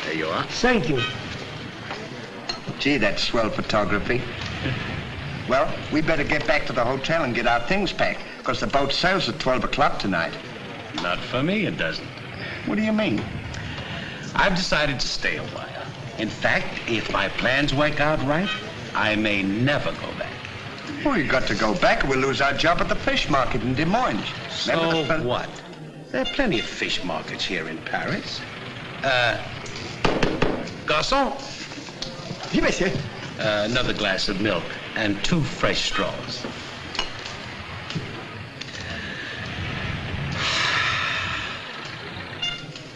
There you are. Thank you. Gee, that's swell photography. Well, we better get back to the hotel and get our things packed, because the boat sails at 12 o'clock tonight. Not for me, it doesn't. What do you mean? I've decided to stay a while. In fact, if my plans work out right, I may never go back. Well, you got to go back or we'll lose our job at the fish market in Des Moines. So what? There are plenty of fish markets here in Paris. Garçon. Oui, monsieur. Another glass of milk and 2 fresh straws.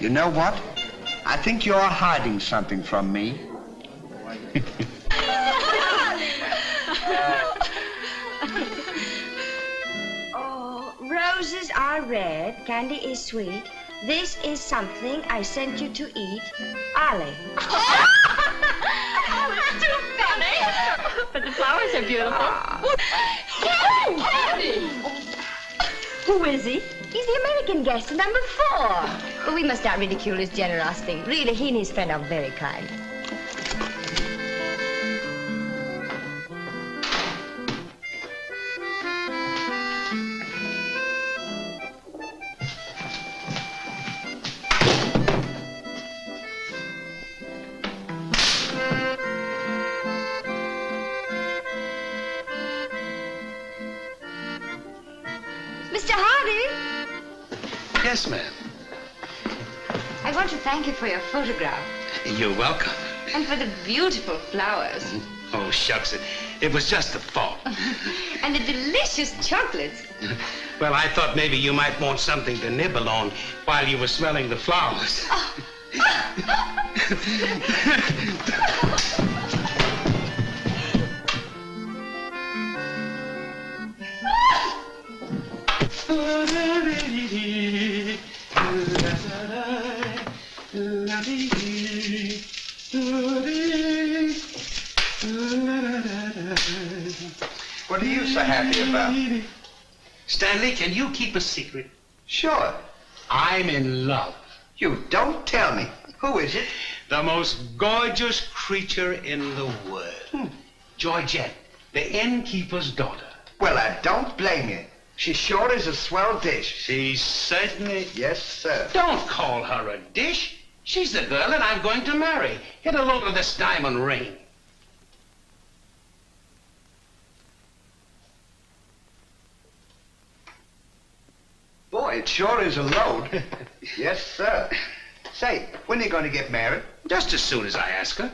You know what? I think you're hiding something from me. Oh, roses are red, candy is sweet. This is something I sent you to eat. Ollie. Too funny. But the flowers are beautiful. Candy! Who is he? He's the American guest, number 4. But we must not ridicule his generosity. Really, he and his friend are very kind. Mr. Hardy? Yes, ma'am. I want to thank you for your photograph. You're welcome. And for the beautiful flowers. Oh, shucks. It was just a thought. And the delicious chocolates. Well, I thought maybe you might want something to nibble on while you were smelling the flowers. Oh. What are you so happy about? Stanley, can you keep a secret? Sure. I'm in love. You don't tell me. Who is it? The most gorgeous creature in the world. Georgette, the innkeeper's daughter. Well, I don't blame you. She sure is a swell dish. She certainly... Yes, sir. Don't call her a dish. She's the girl that I'm going to marry. Get a load of this diamond ring. Boy, it sure is a load. Yes, sir. Say, when are you going to get married? Just as soon as I ask her.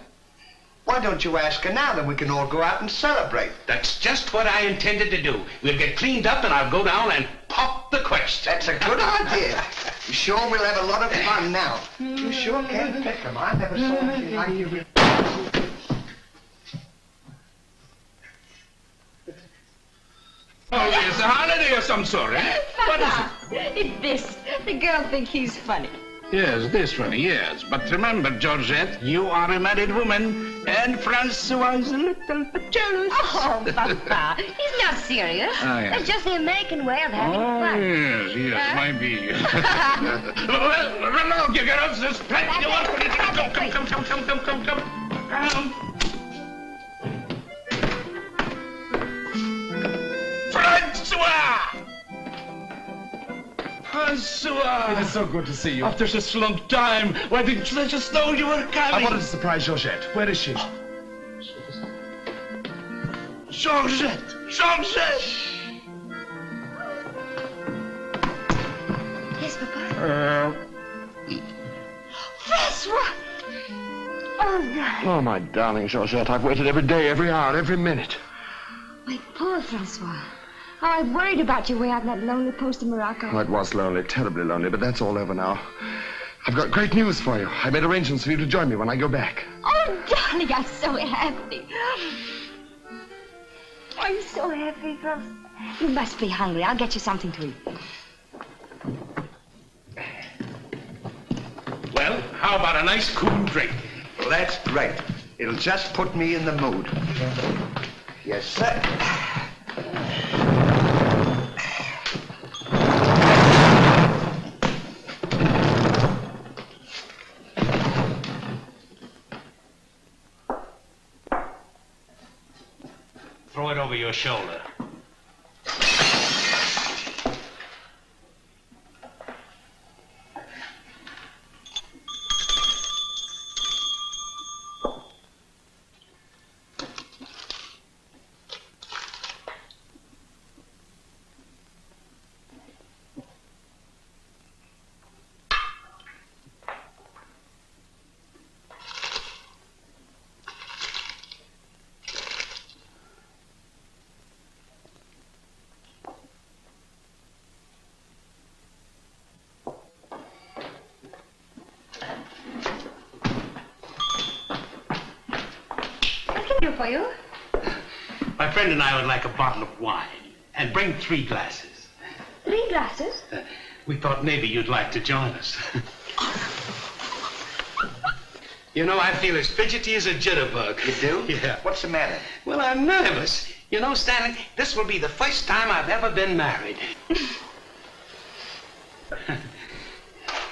Why don't you ask her now, then we can all go out and celebrate? That's just what I intended to do. We'll get cleaned up and I'll go down and pop the question. That's a good idea. You sure we'll have a lot of fun now. You sure can pick 'em. I never saw anything like you. Oh, it's a holiday of some sort, eh? What is it? It's this. The girl thinks he's funny. Yes, this one, yes. But remember, Georgette, you are a married woman, and Francois is a little bit jealous. Oh, Papa, he's not serious. Oh, yes. That's just the American way of having Oh, fun. yes, might be. Well, run along, you girls. There's plenty to work with. Come. Francois! Francois! It's so good to see you. After such a long time, why didn't you let us know you were coming? I wanted to surprise Georgette. Where is she? Georgette! Georgette! Yes, Papa? Francois! Oh, darling. Oh, my darling Georgette, I've waited every day, every hour, every minute. My poor Francois. How I worried about you way out in that lonely post in Morocco. Oh, it was lonely, terribly lonely, but that's all over now. I've got great news for you. I made arrangements for you to join me when I go back. Oh, darling, I'm so happy. I'm so happy, Francois. You must be hungry. I'll get you something to eat. Well, how about a nice cool drink? Well, that's great. It'll just put me in the mood. Yes, sir. over your shoulder. For you? My friend and I would like a bottle of wine. And bring 3 glasses. 3 glasses? We thought maybe you'd like to join us. You know, I feel as fidgety as a jitterbug. You do? Yeah. What's the matter? Well, I'm nervous. You know, Stanley, this will be the first time I've ever been married.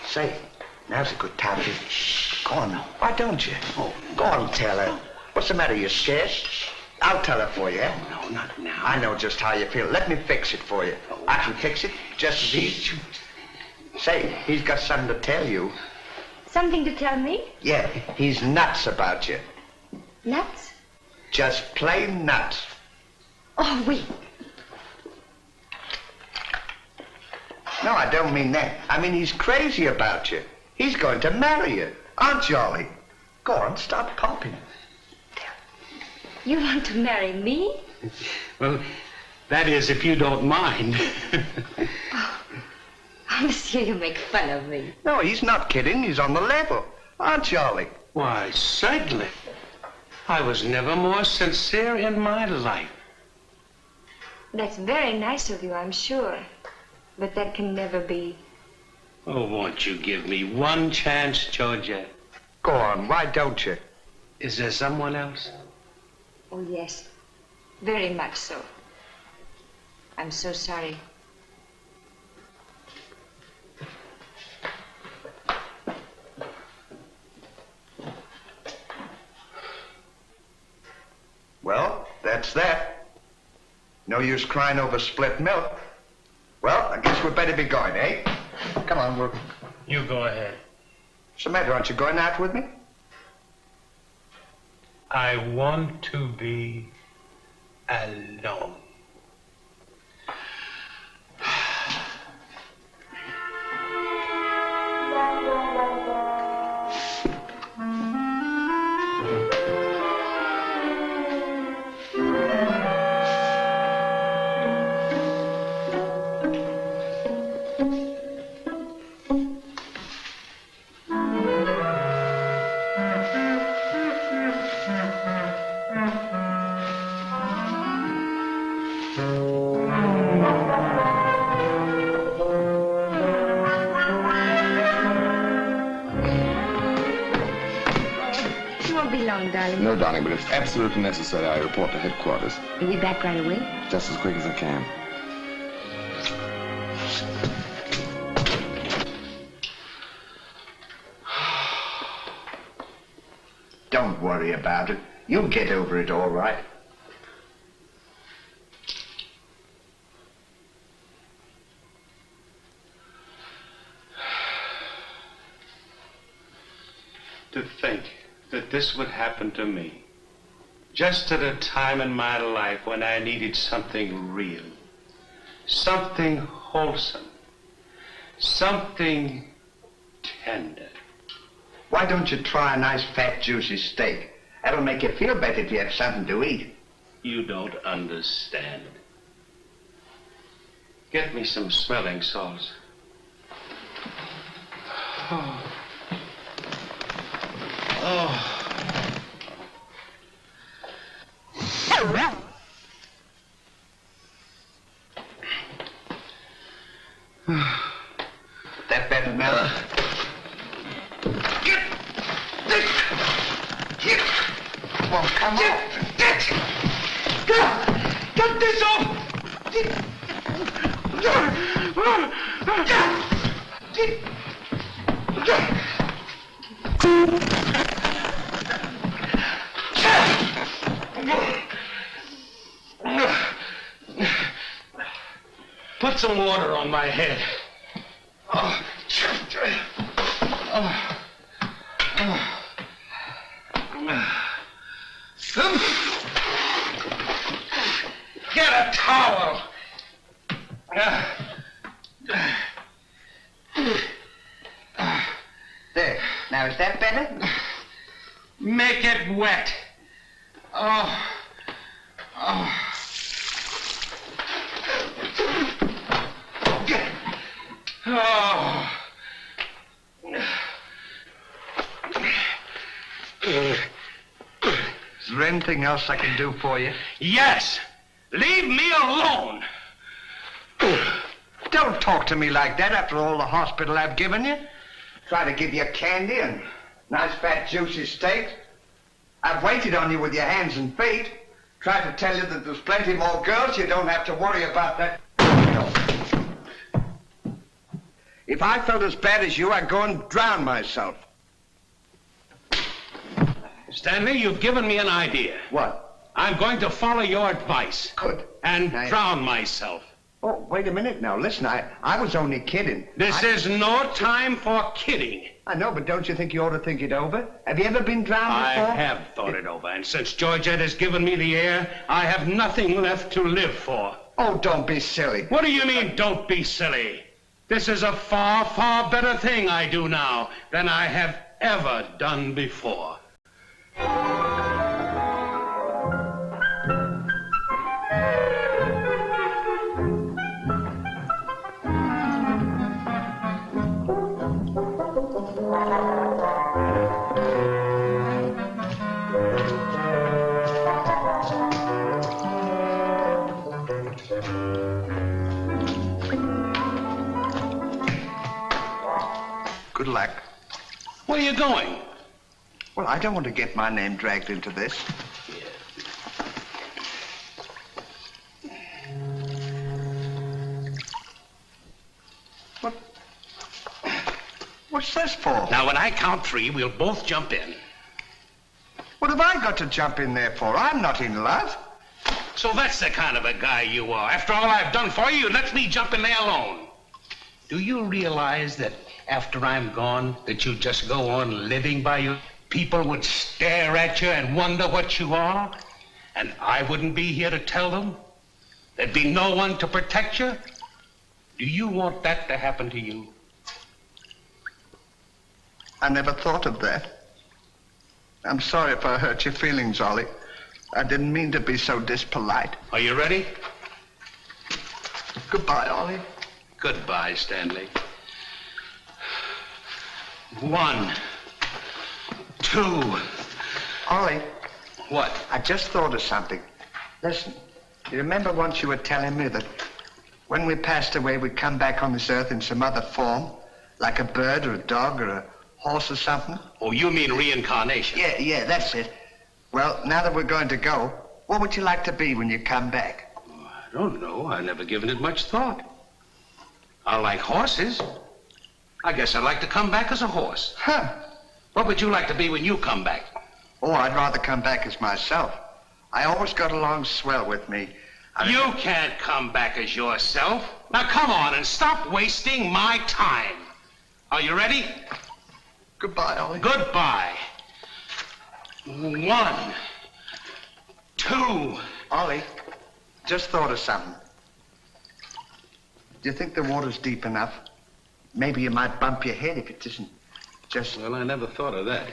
Say, now's a good time to... Go on, why don't you? Oh, go on, tell her. What's the matter, you scared? I'll tell her for you. No, not now. I know just how you feel. Let me fix it for you. I can fix it just as easy. Say, he's got something to tell you. Something to tell me? Yeah, he's nuts about you. Nuts? Just plain nuts. Oh, wait. No, I don't mean that. I mean he's crazy about you. He's going to marry you. Aren't you, Ollie? Go on, stop popping. You want to marry me? Well, that is, if you don't mind. Oh, monsieur, you make fun of me. No, he's not kidding. He's on the level. Aren't you, Ollie? Why, certainly. I was never more sincere in my life. That's very nice of you, I'm sure. But that can never be. Oh, won't you give me one chance, Georgette? Go on, why don't you? Is there someone else? Oh, yes. Very much so. I'm so sorry. Well, that's that. No use crying over spilt milk. Well, I guess we'd better be going, eh? Come on, we'll... You go ahead. What's the matter? Aren't you going out with me? I want to be alone. No, darling, but if absolutely necessary, I report to headquarters. You'll be back right away? Just as quick as I can. Don't worry about it. You'll get over it all right. To think that this would happen to me, just at a time in my life when I needed something real, something wholesome, something tender. Why don't you try a nice fat juicy steak? That'll make you feel better if you have something to eat. You don't understand. Get me some smelling salts. Oh. Oh. That better, Mel? Get this! Get! Well, come on. Get this off! Put some water on my head. Oh. Get a towel. There. Now, is that better? Make it wet. Oh. Oh. Oh. Is there anything else I can do for you? Yes. Leave me alone. Don't talk to me like that after all the hospital I've given you. Try to give you candy and nice fat juicy steaks. I've waited on you with your hands and feet. Tried to tell you that there's plenty more girls. You don't have to worry about that. If I felt as bad as you, I'd go and drown myself. Stanley, you've given me an idea. What? I'm going to follow your advice. Good. And drown myself. Oh, wait a minute now. Listen, I was only kidding. This is no time for kidding. I know, but don't you think you ought to think it over? Have you ever been drowned before? I have thought it over, and since Georgette has given me the air, I have nothing left to live for. Oh, don't be silly. What do you mean, don't be silly? This is a far, far better thing I do now than I have ever done before. Good luck. Where are you going? Well, I don't want to get my name dragged into this. What's this for? Now, when I count 3, we'll both jump in. What have I got to jump in there for? I'm not in love. So that's the kind of a guy you are. After all I've done for you, you let me jump in there alone. Do you realize that after I'm gone, that you just go on living by you? People would stare at you and wonder what you are, and I wouldn't be here to tell them. There'd be no one to protect you. Do you want that to happen to you? I never thought of that. I'm sorry if I hurt your feelings, Ollie. I didn't mean to be so dispolite. Are you ready? Goodbye, Ollie. Goodbye, Stanley. 1, 2. Ollie. What? I just thought of something. Listen, you remember once you were telling me that when we passed away, we'd come back on this earth in some other form? Like a bird or a dog or a horse or something? Oh, you mean reincarnation? Yeah, that's it. Well, now that we're going to go, what would you like to be when you come back? I don't know. I've never given it much thought. I like horses. I guess I'd like to come back as a horse. Huh. What would you like to be when you come back? Oh, I'd rather come back as myself. I always got along swell with me. You can't come back as yourself. Now come on and stop wasting my time. Are you ready? Goodbye, Ollie. Goodbye. 1, 2. Ollie, just thought of something. Do you think the water's deep enough? Maybe you might bump your head if it isn't just... Well, I never thought of that.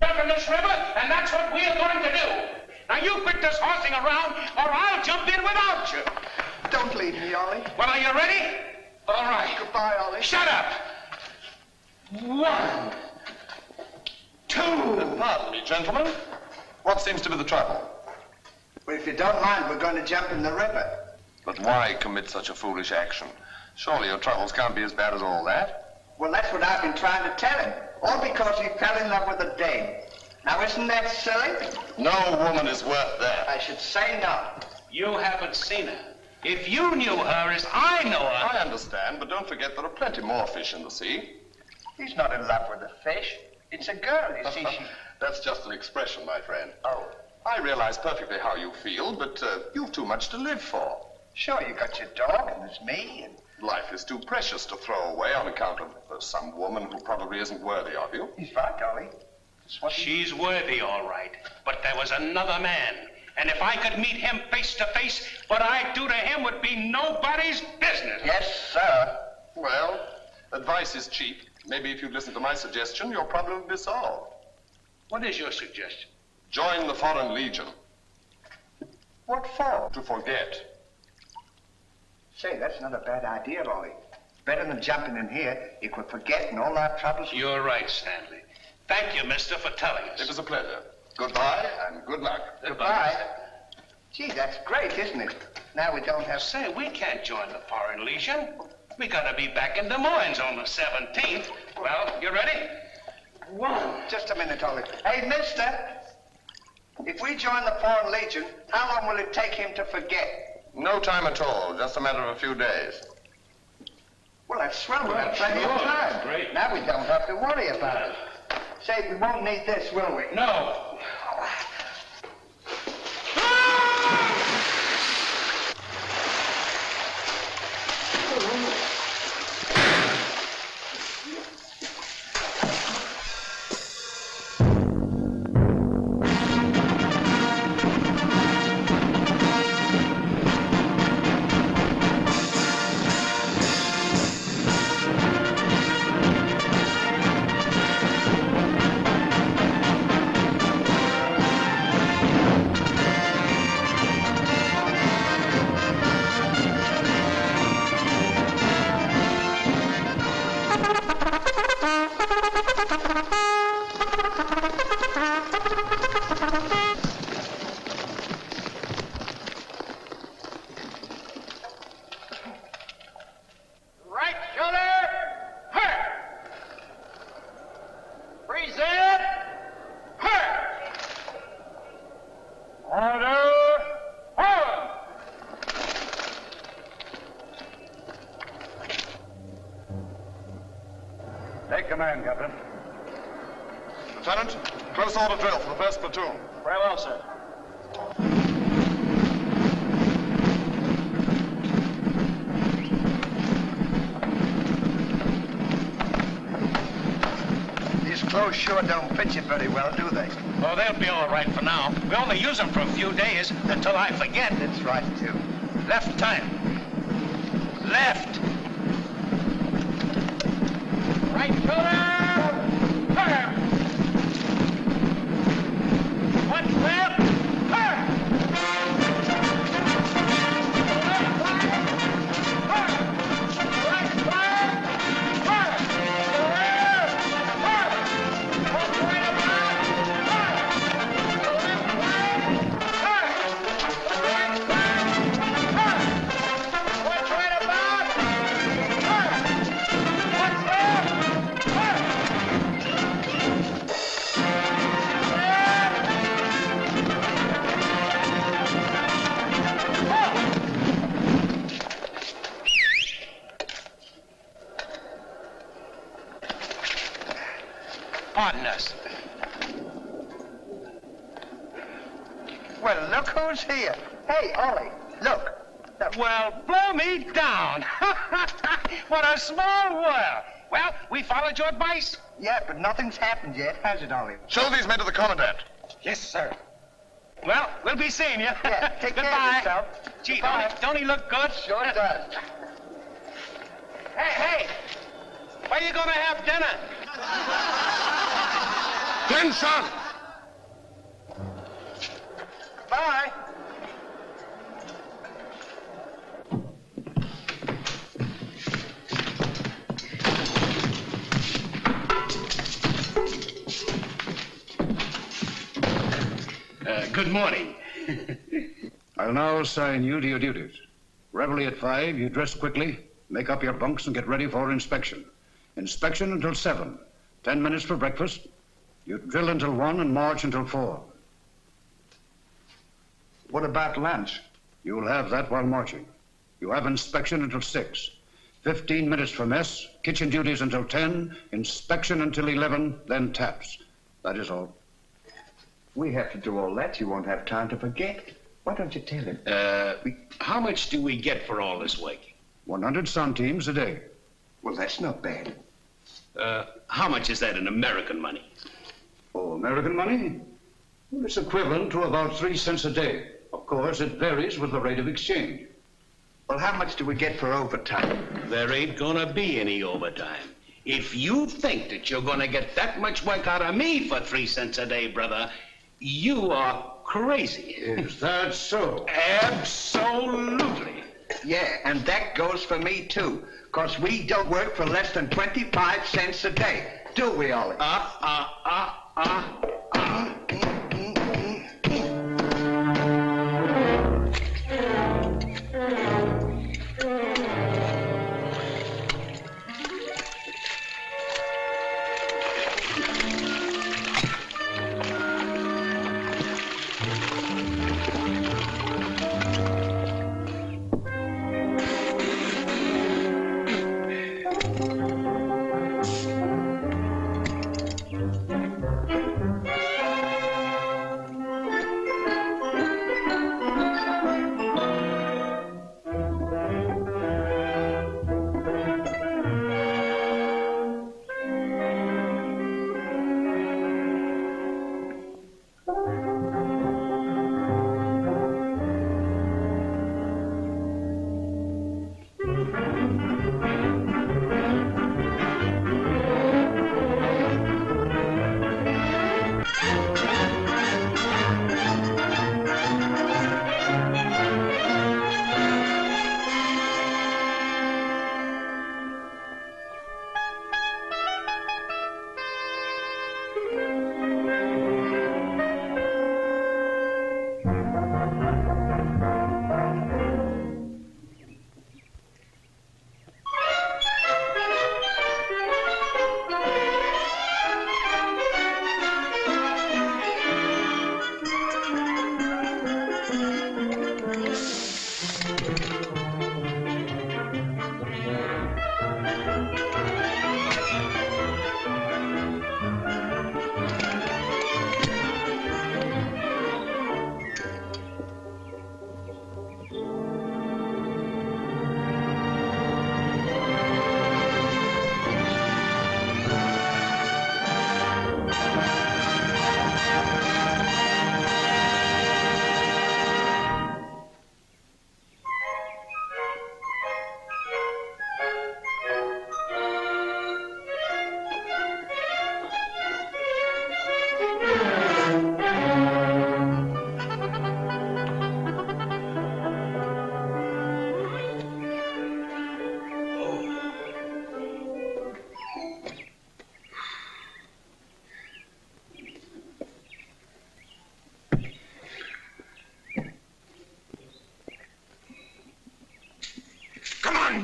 Jump in this river, and that's what we're going to do. Now, you quit this horsing around, or I'll jump in without you. Don't leave me, Ollie. Well, are you ready? All right. Goodbye, Ollie. Shut up. 1, 2. Pardon me, gentlemen. What seems to be the trouble? Well, if you don't mind, we're going to jump in the river. But why commit such a foolish action? Surely your troubles can't be as bad as all that. Well, that's what I've been trying to tell him. All because he fell in love with a dame. Now, isn't that silly? No woman is worth that. I should say not. You haven't seen her. If you knew her as I know her... I understand, but don't forget there are plenty more fish in the sea. He's not in love with a fish. It's a girl, you see. That's just an expression, my friend. Oh. I realize perfectly how you feel, but you've too much to live for. Sure, you got your dog, and there's me, and... Life is too precious to throw away on account of some woman who probably isn't worthy of you. He's right, Ollie. She's worthy, all right. But there was another man. And if I could meet him face to face, what I'd do to him would be nobody's business. Yes, sir. Well, advice is cheap. Maybe if you'd listen to my suggestion, your problem would be solved. What is your suggestion? Join the Foreign Legion. What for? To forget. Say, that's not a bad idea, Ollie. Better than jumping in here. You could forget and all our troubles. You're right, Stanley. Thank you, mister, for telling us. It was a pleasure. Goodbye and good luck. Goodbye. Gee, that's great, isn't it? Now we don't have... Say, we can't join the Foreign Legion. We gotta be back in Des Moines on the 17th. Well, you ready? One. Just a minute, Ollie. Hey, mister. If we join the Foreign Legion, how long will it take him to forget? No time at all. Just a matter of a few days. Well, that's swell. We'll have plenty of time. Great. Now we don't have to worry about it. Say, we won't need this, will we? No. Take command, Captain. Lieutenant, close order drill for the first platoon. Very well, sir. These clothes sure don't fit you very well, do they? Oh, they'll be all right for now. We only use them for a few days until I forget. That's right, too. Left time. Left. Right shoulder. Fire. One left. Fire. Right fire. Fire. Rear. Fire. One right about. Fire. Left fire. Fire. Right fire. Fire. One right about. Fire. One left. Fire. Pardon us. Well, look who's here. Hey, Ollie, look. Well, blow me down. What a small world. Well, we followed your advice. Yeah, but nothing's happened yet, has it, Ollie? Show these men to the commandant. Yes, sir. Well, we'll be seeing you. Yeah, take care of Goodbye. yourself. Gee, Goodbye. don't he look good? Sure does. Hey, where you gonna have dinner? Attention! Bye. Good morning. I'll now assign you to your duties. Reveille at 5, you dress quickly, make up your bunks and get ready for inspection. Inspection until 7. 10 minutes for breakfast. You drill until 1 and march until 4. What about lunch? You'll have that while marching. You have inspection until 6. 15 minutes for mess, kitchen duties until 10, inspection until 11, then taps. That is all. We have to do all that. You won't have time to forget. Why don't you tell him? How much do we get for all this work? 100 centimes a day. Well, that's not bad. How much is that in American money? Oh, American money? Well, it's equivalent to about 3 cents a day. Of course, it varies with the rate of exchange. Well, how much do we get for overtime? There ain't gonna be any overtime. If you think that you're gonna get that much work out of me for 3 cents a day, brother, you are crazy. Is that so? Absolutely. Yeah, and that goes for me, too. Because we don't work for less than 25 cents a day. Do we, Ollie?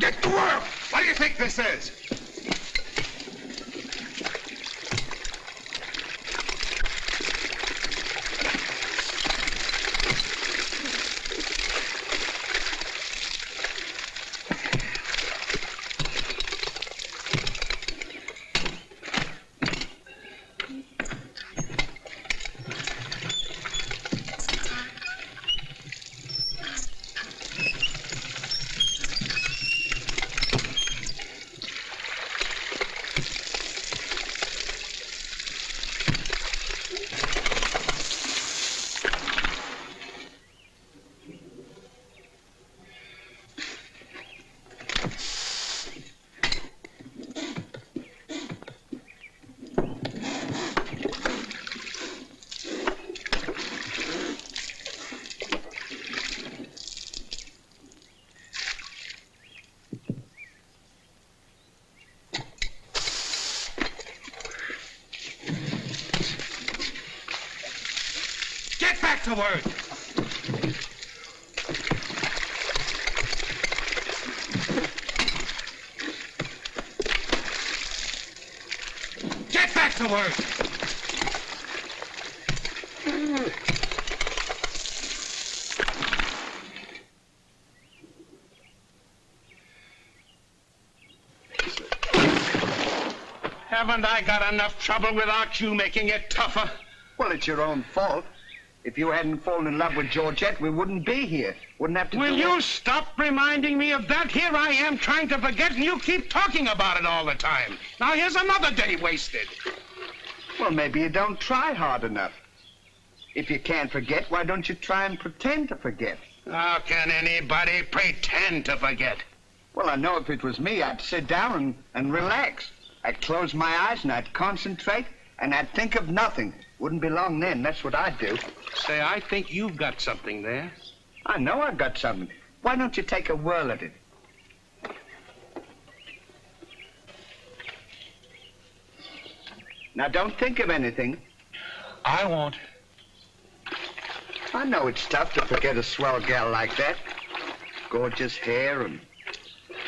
Get to work! What do you think this is? Get back to work! Get back to work! Haven't I got enough trouble without you making it tougher? Well, it's your own fault. If you hadn't fallen in love with Georgette, we wouldn't be here. Wouldn't have to Will do you stop reminding me of that? Here I am trying to forget, and you keep talking about it all the time. Now here's another day wasted. Well, maybe you don't try hard enough. If you can't forget, why don't you try and pretend to forget? How can anybody pretend to forget? Well, I know if it was me, I'd sit down and relax. I'd close my eyes and I'd concentrate and I'd think of nothing. Wouldn't be long then. That's what I'd do. Say, I think you've got something there. I know I've got something. Why don't you take a whirl at it? Now, don't think of anything. I won't. I know it's tough to forget a swell gal like that. Gorgeous hair and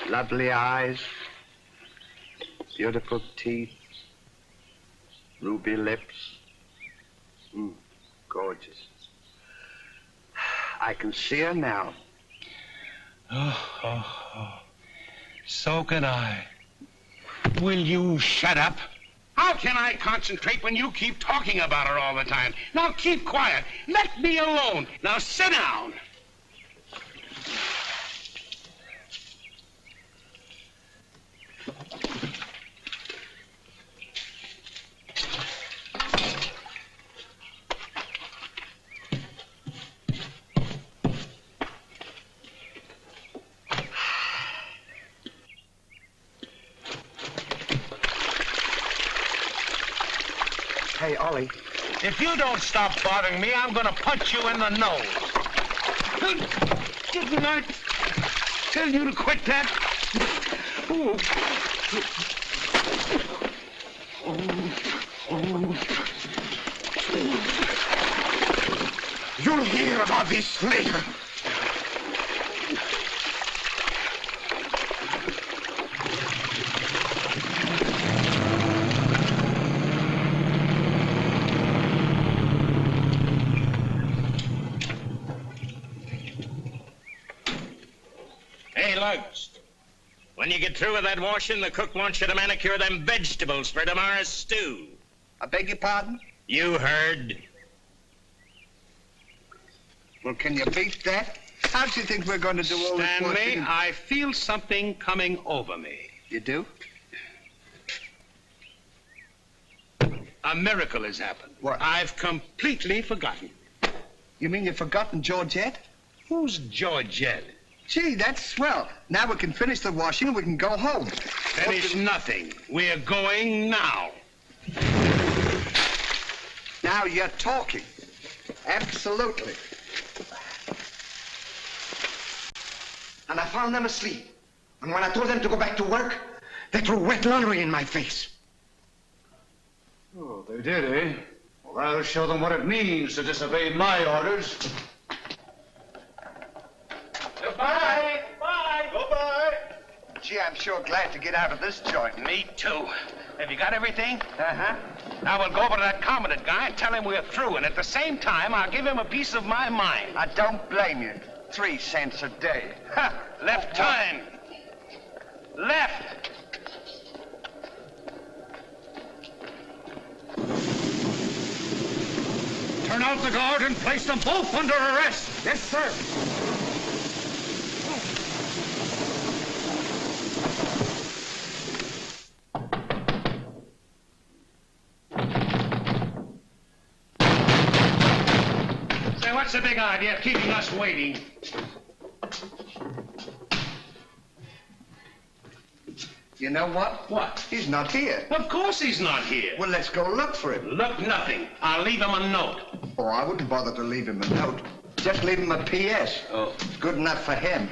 lovely eyes, beautiful teeth, ruby lips. Gorgeous. I can see her now. Oh. So can I. Will you shut up? How can I concentrate when you keep talking about her all the time? Now keep quiet. Let me alone. Now sit down. Hey, Ollie. If you don't stop bothering me, I'm going to punch you in the nose. Didn't I tell you to quit that? Ooh. You'll hear about this later. When you get through with that washing, the cook wants you to manicure them vegetables for tomorrow's stew. I beg your pardon? You heard. Well, can you beat that? How do you think we're going to do all this Stanley, washing? I feel something coming over me. You do? A miracle has happened. What? I've completely forgotten. You mean you've forgotten Georgette? Who's Georgette? Gee, that's swell. Now we can finish the washing and we can go home. Finish nothing. We're going now. Now you're talking. Absolutely. And I found them asleep. And when I told them to go back to work, they threw wet laundry in my face. Oh, they did, eh? Well, I'll show them what it means to disobey my orders. Goodbye. Bye. Goodbye. Gee, I'm sure glad to get out of this joint. Me too. Have you got everything? Uh-huh. Now we'll go over to that commandant guy and tell him we're through, and at the same time, I'll give him a piece of my mind. I don't blame you. 3 cents a day. Ha! Left turn. Left. Turn out the guard and place them both under arrest. Yes, sir. Say, what's the big idea of keeping us waiting? You know what? What? He's not here. Of course he's not here. Well, let's go look for him. Look, nothing. I'll leave him a note. Oh, I wouldn't bother to leave him a note. Just leave him a P.S. Oh. It's good enough for him.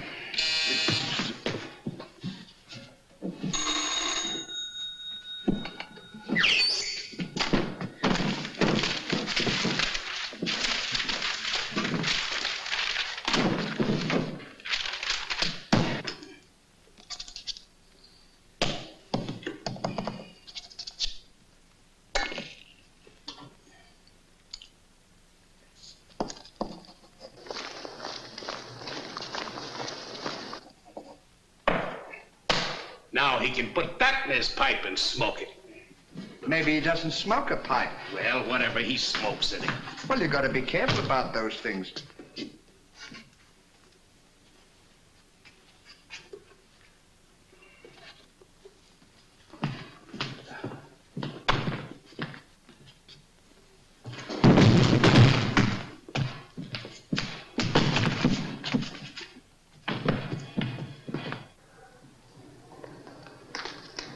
Now he can put that in his pipe and smoke it. Maybe he doesn't smoke a pipe. Well, whatever, he smokes it. Well, you got to be careful about those things.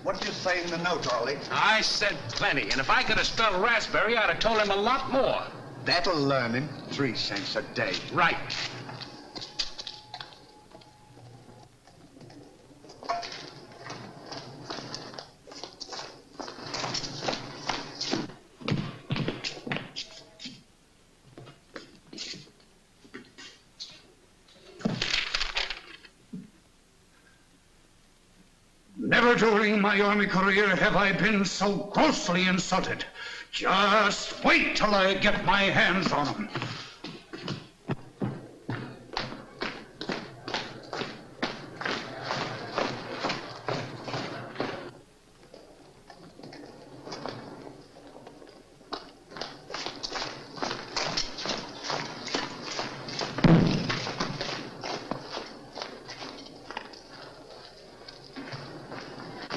What'd you say in the note, Ollie? I said plenty, and if I could have spelled raspberry, I'd have told him a lot more. That'll learn him. 3 cents a day. Right. Never during my army career have I been so grossly insulted. Just wait till I get my hands on him.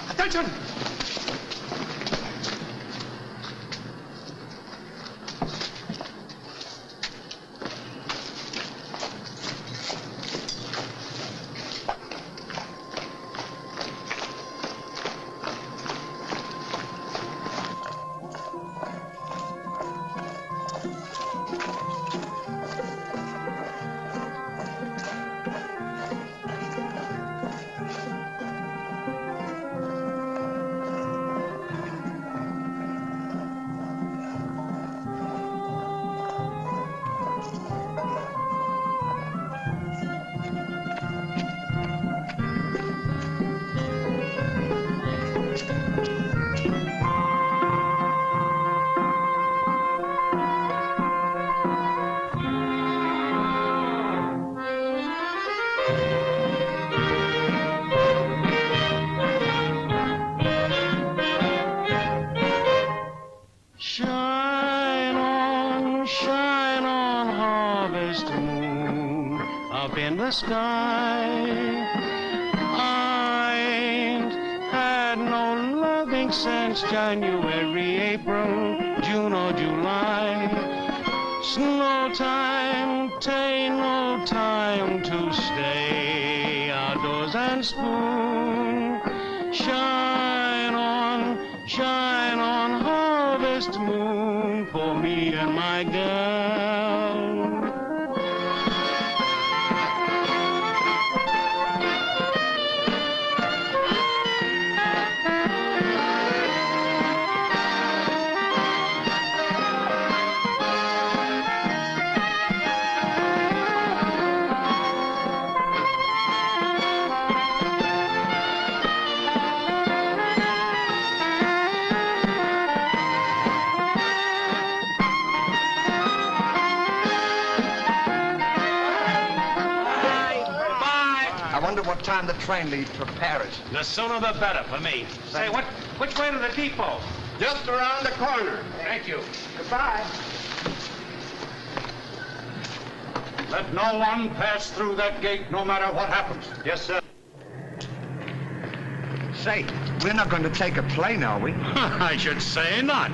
Attention! Shine on, harvest moon, up in the sky. I ain't had no loving since January, April, June or July. Snow time, tain't no time to stay outdoors and spoon. Shine on, harvest moon, for me and my girl. What time the train leaves for Paris? The sooner the better for me. Say, which way to the depot? Just around the corner. Thank you. Goodbye. Let no one pass through that gate, no matter what happens. Yes, sir. Say, we're not going to take a plane, are we? I should say not.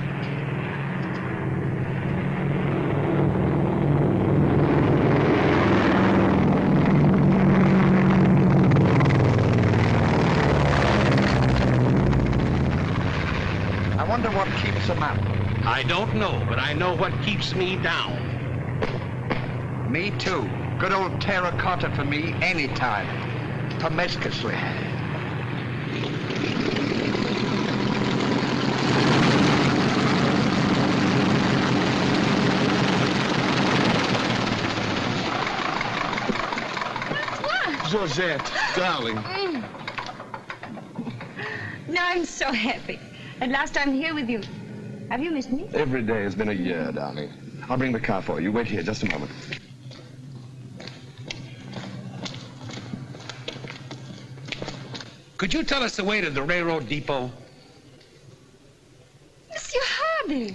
I wonder what keeps them up. I don't know, but I know what keeps me down. Me too. Good old terracotta for me anytime. Promiscuously. Georgette, darling. Now I'm so happy. At last I'm here with you. Have you missed me? Every day has been a year, darling. I'll bring the car for you. Wait here just a moment. Could you tell us the way to the railroad depot? Andy.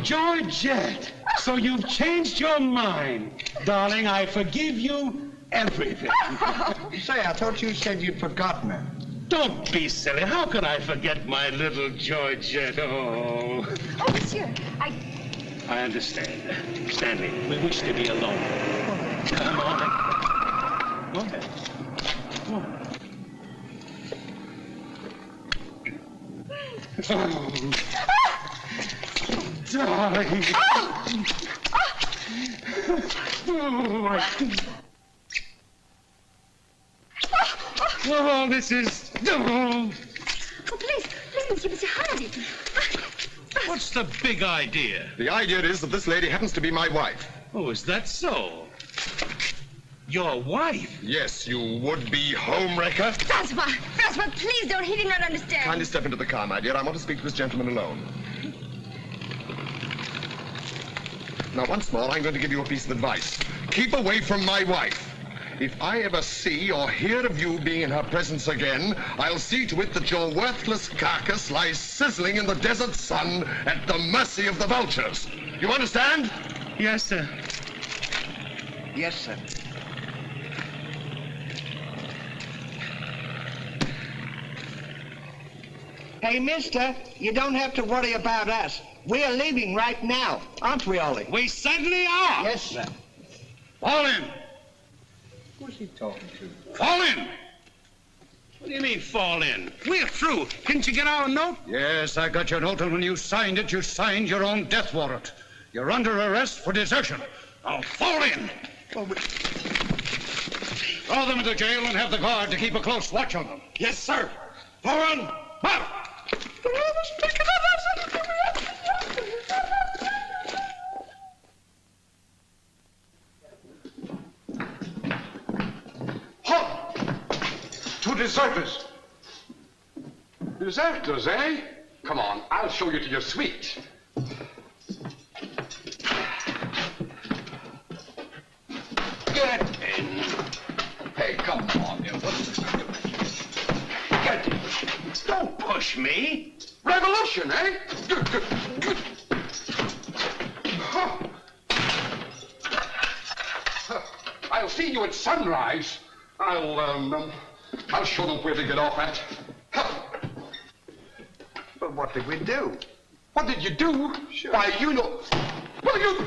Georgette, so you've changed your mind. Darling, I forgive you everything. Say, I thought you said you'd forgotten her. Don't be silly. How can I forget my little Georgette? Oh. Oh, monsieur, I understand. Stanley, we wish to be alone. Come on. Go ahead. Go on. Oh. Darling. Oh, this is... Oh, please, monsieur, hurry. What's the big idea? The idea is that this lady happens to be my wife. Oh, is that so? Your wife? Yes, you would-be homewrecker. Francois, please don't. He did not understand. Kindly step into the car, my dear. I want to speak to this gentleman alone. Now, once more, I'm going to give you a piece of advice. Keep away from my wife. If I ever see or hear of you being in her presence again, I'll see to it that your worthless carcass lies sizzling in the desert sun at the mercy of the vultures. You understand? Yes, sir. Yes, sir. Hey, mister, you don't have to worry about us. We're leaving right now, aren't we, Ollie? We certainly are. Yes, sir. Fall in. Who's he talking to? Fall in. What do you mean, fall in? We're through. Didn't you get our note? Yes, I got your note, and when you signed it, you signed your own death warrant. You're under arrest for desertion. Now, fall in. Throw them into jail and have the guard to keep a close watch on them. Yes, sir. Forward. March. Halt! Two deserters. Deserters, eh? Come on, I'll show you to your suite. Get in. Hey, come on, you. Get in. Don't push me. Revolution, eh? I'll see you at sunrise. I'll show them where to get off at. But what did we do? What did you do? Sure. Why, you know... Well, you...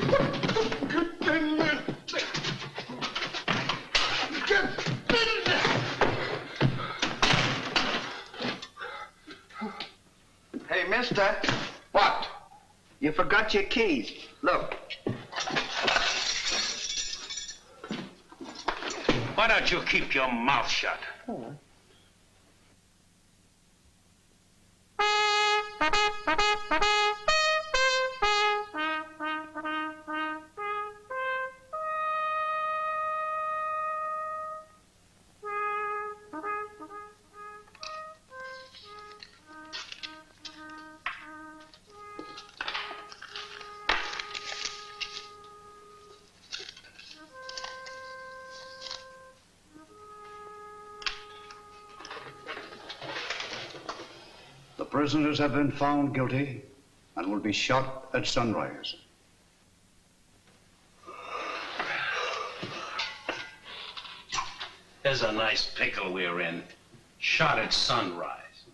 Get in there. Get in there. Hey, mister. What? You forgot your keys. Look. Why don't you keep your mouth shut? Oh. The prisoners have been found guilty and will be shot at sunrise. There's a nice pickle we're in. Shot at sunrise.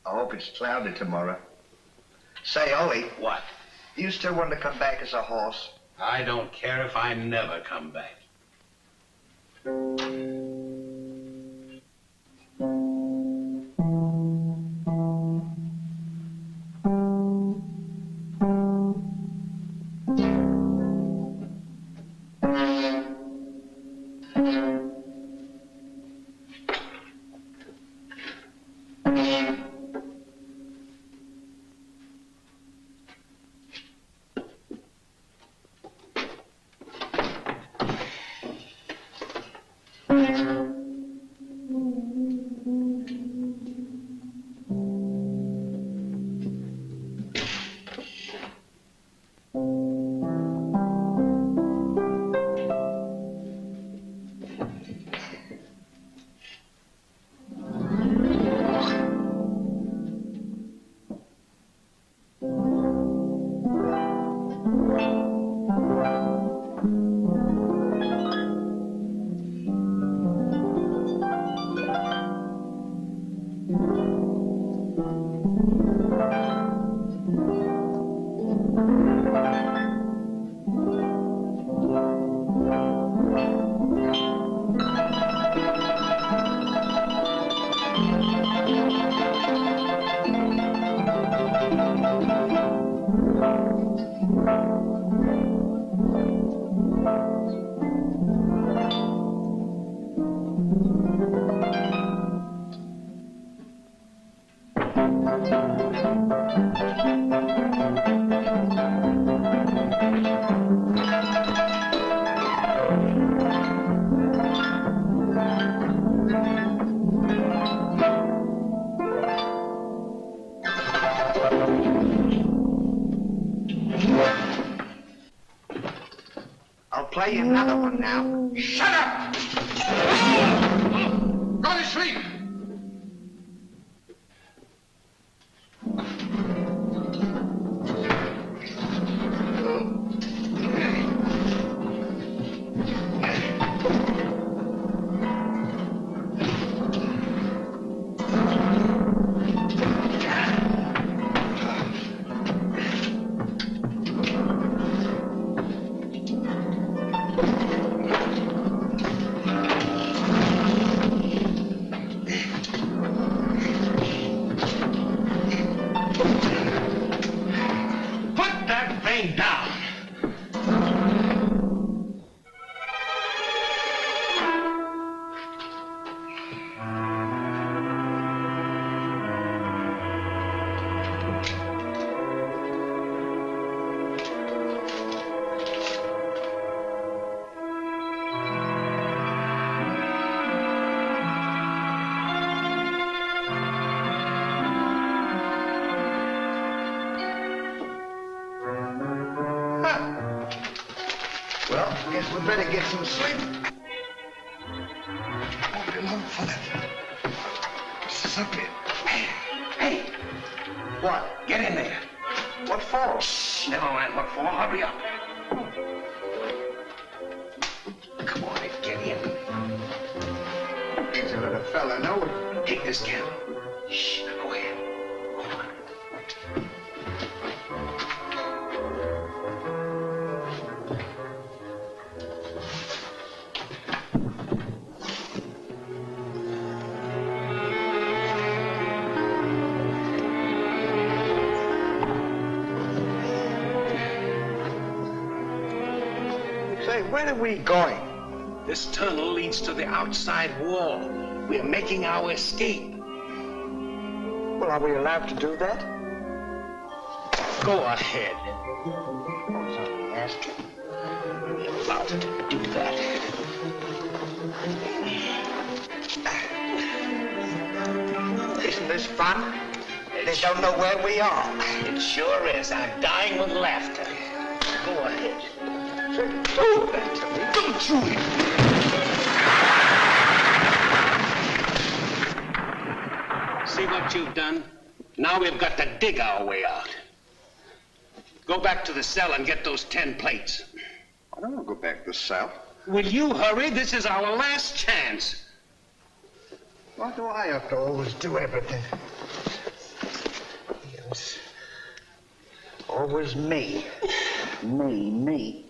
I hope it's cloudy tomorrow. Say, Ollie. What? Do you still want to come back as a horse? I don't care if I never come back. I'll play you another one now. Shut up! Go to sleep! Well, guess we'd better get some sleep. Won't be long for that. What's this up here? Hey! What? Get in there. What for? Shh, never mind what for. Hurry up. Come on, get in. Easy let a fella know it. Take this candle. Shh, go ahead. Go on. Say, where are we going? This tunnel leads to the outside wall. We're making our escape. Well, are we allowed to do that? Go ahead. I was only asking. We're allowed to do that. Isn't this fun? They don't know where we are. It sure is. I'm dying with laughter. Go ahead. Say, do that to me. Don't you? See what you've done? Now we've got to dig our way out. Go back to the cell and get those 10 plates. I don't want to go back to the cell. Will you hurry? This is our last chance. Why do I have to always do everything? Yes. Always me. Me.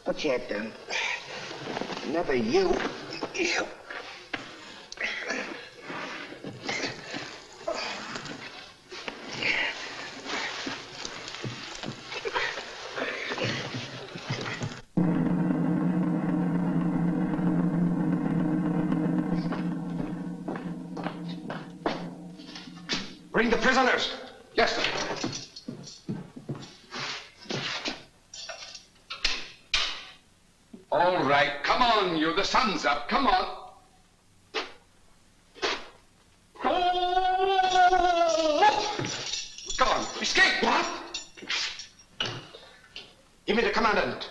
What you done? Never you. You. Bring the prisoners. Yes, sir. All right, come on, you. The sun's up. Come on. Come on, escape. What? Give me the commandant.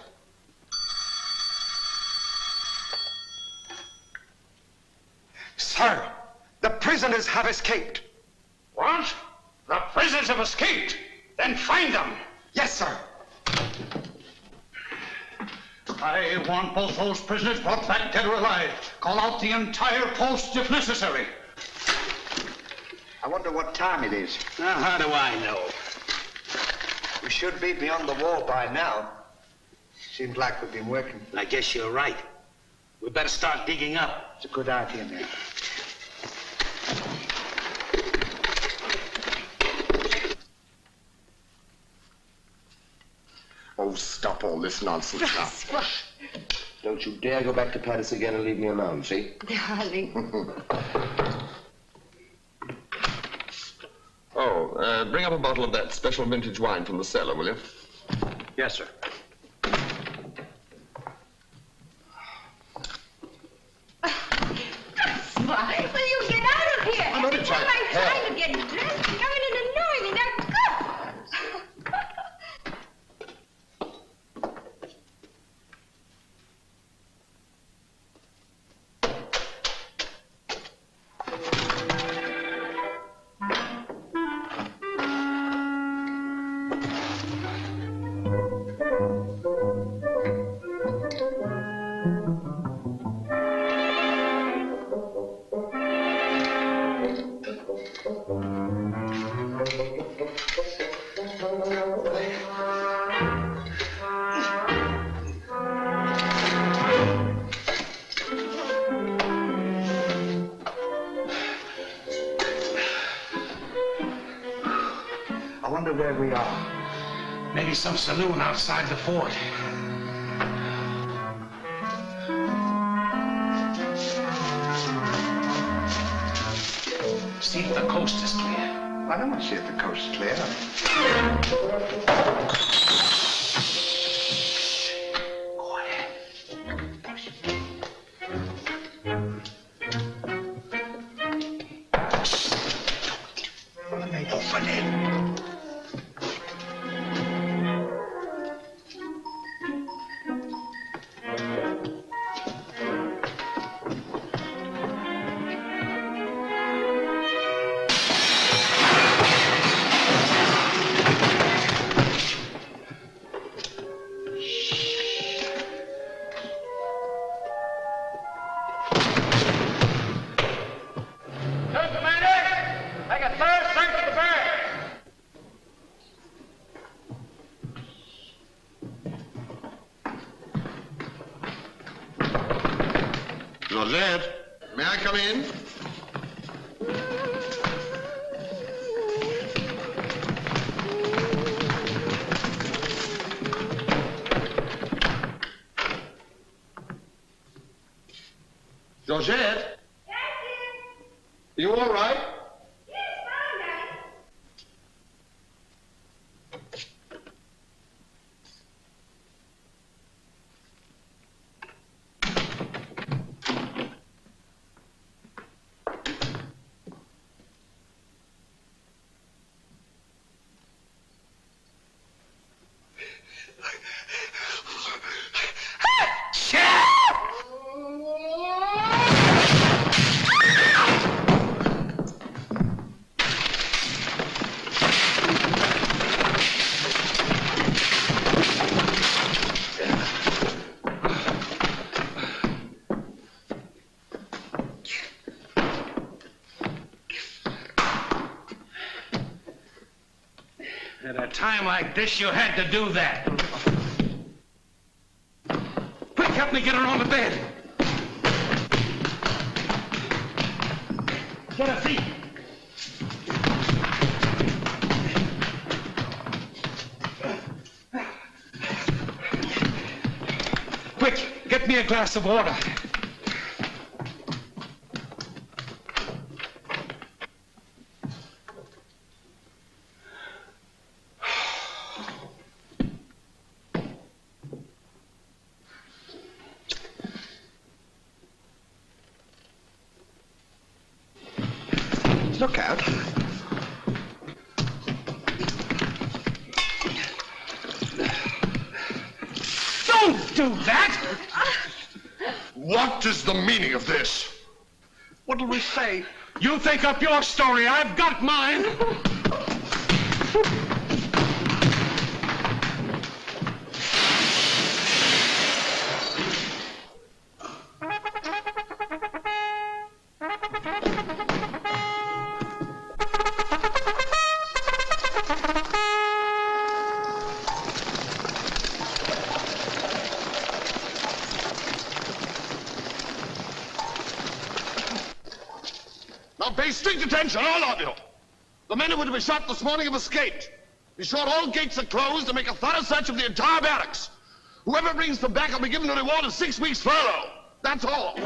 Sir, the prisoners have escaped. What? The prisoners have escaped. Then find them. Yes, sir. I want both those prisoners brought back dead or alive. Call out the entire post if necessary. I wonder what time it is. Now, how do I know? We should be beyond the wall by now. Seems like we've been working. I guess you're right. We better start digging up. It's a good idea, man. Oh, stop all this nonsense now. Squash. Don't you dare go back to Paris again and leave me alone, see? Darling. Oh, bring up a bottle of that special vintage wine from the cellar, will you? Yes, sir. Why? Will you get out of here? I'm only Every time trying- I'm trying to get dressed, you come in and annoy me. Now, go! I wonder where we are. Maybe some saloon outside the fort. See if the coast is clear. I don't want to see if the coast is clear. Open it. Georgette, may I come in? Georgette? You all right? At a time like this, you had to do that. Quick, help me get her on the bed. Get her feet. Quick, get me a glass of water. Look out. Don't do that! What is the meaning of this? What'll we say? You think up your story. I've got mine. Now pay strict attention, all of you. The men who were to be shot this morning have escaped. Be sure all gates are closed and make a thorough search of the entire barracks. Whoever brings them back will be given a reward of 6 weeks' furlough. That's all.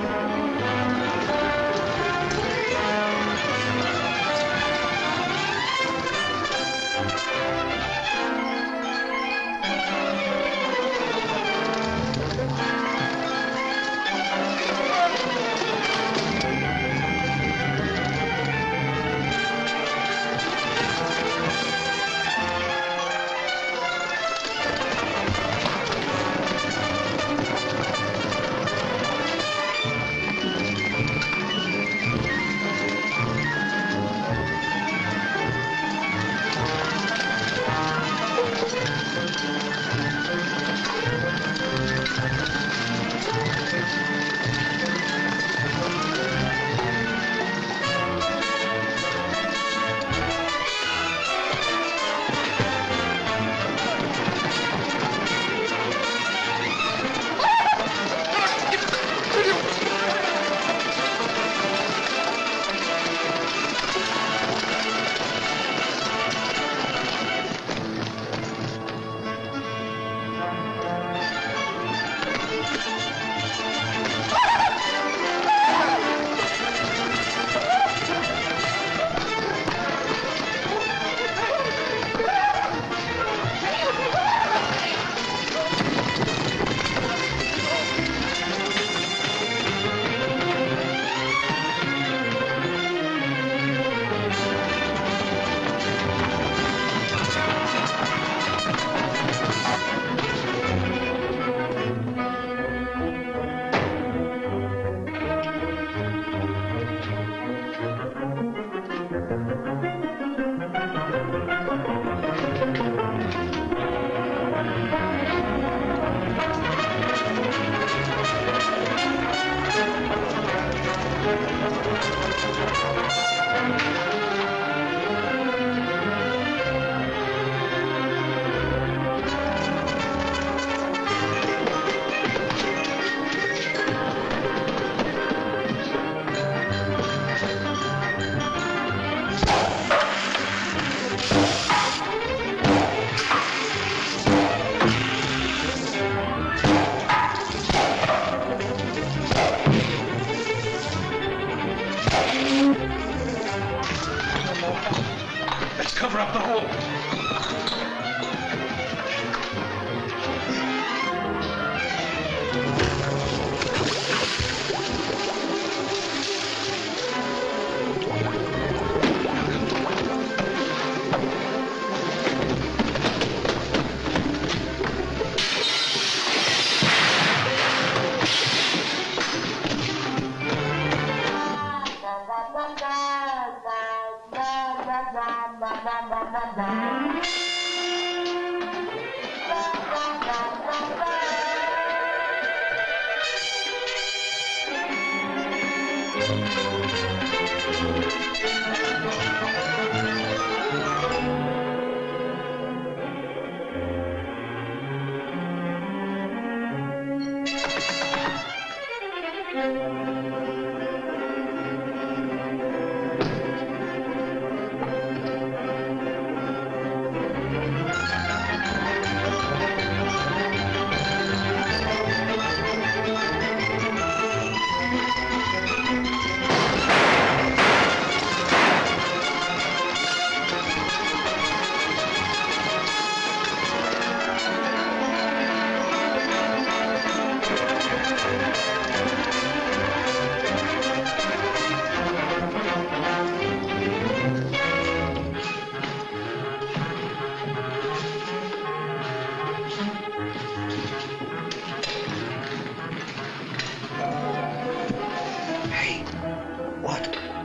Cover up the hole.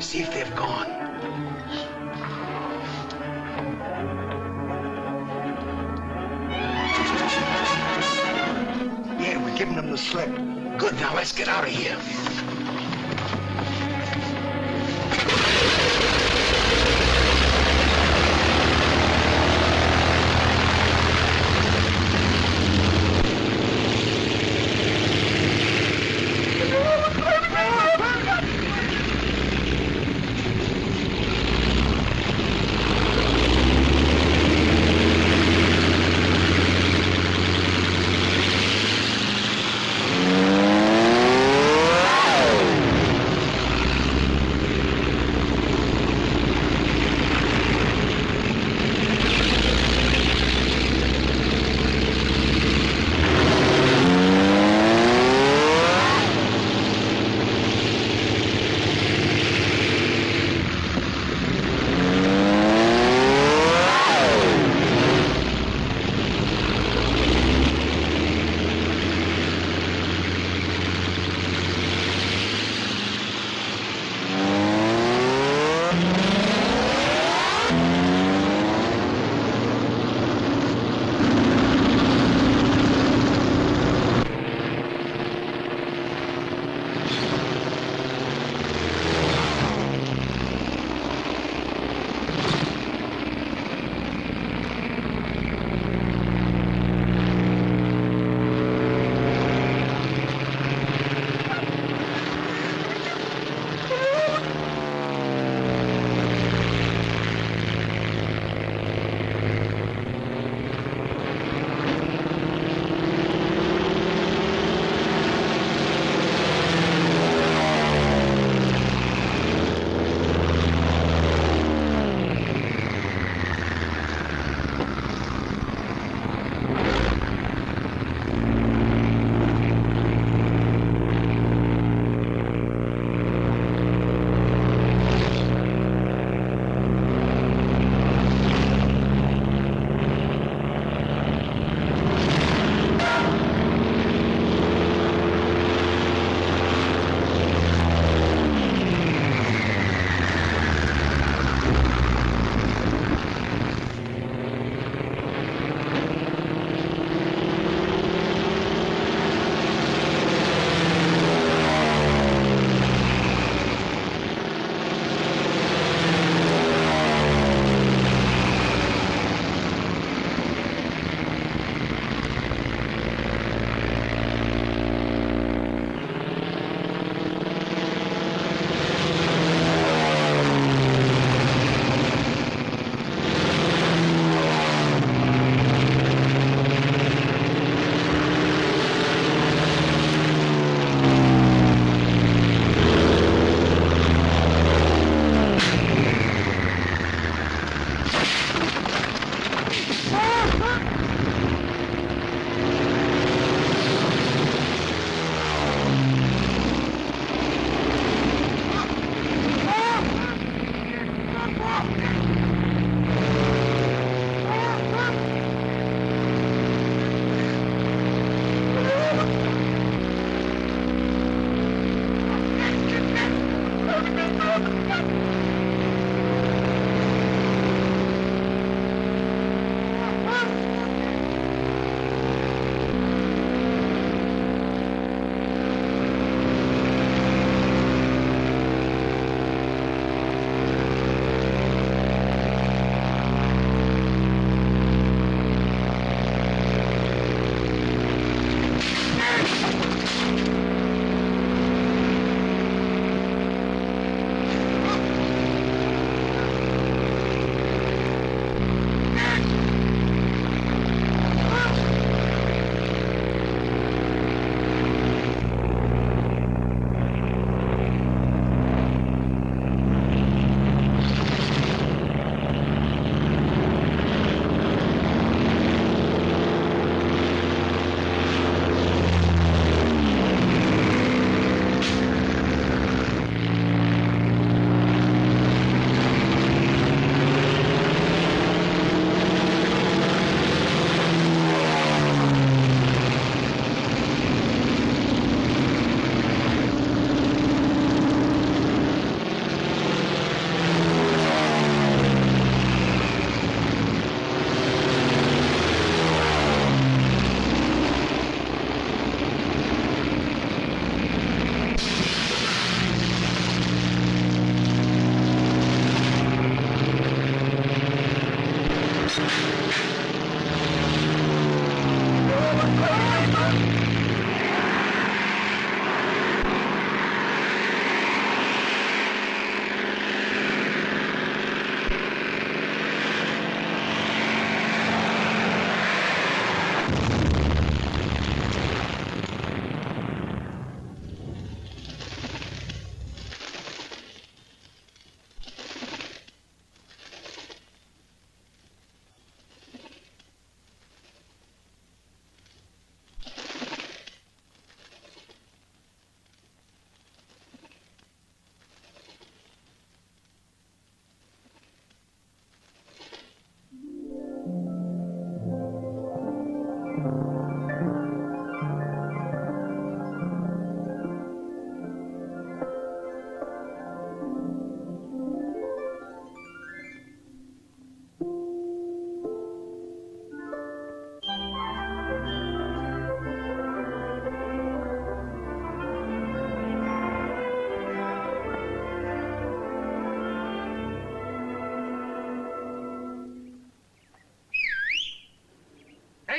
See if they've gone. Yeah, we're giving them the slip. Good, now let's get out of here.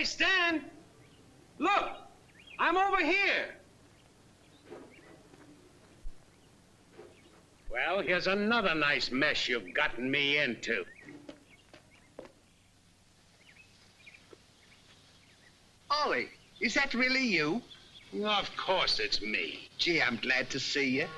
Hey, Stan! Look! I'm over here! Well, here's another nice mess you've gotten me into. Ollie, is that really you? Of course it's me. Gee, I'm glad to see you.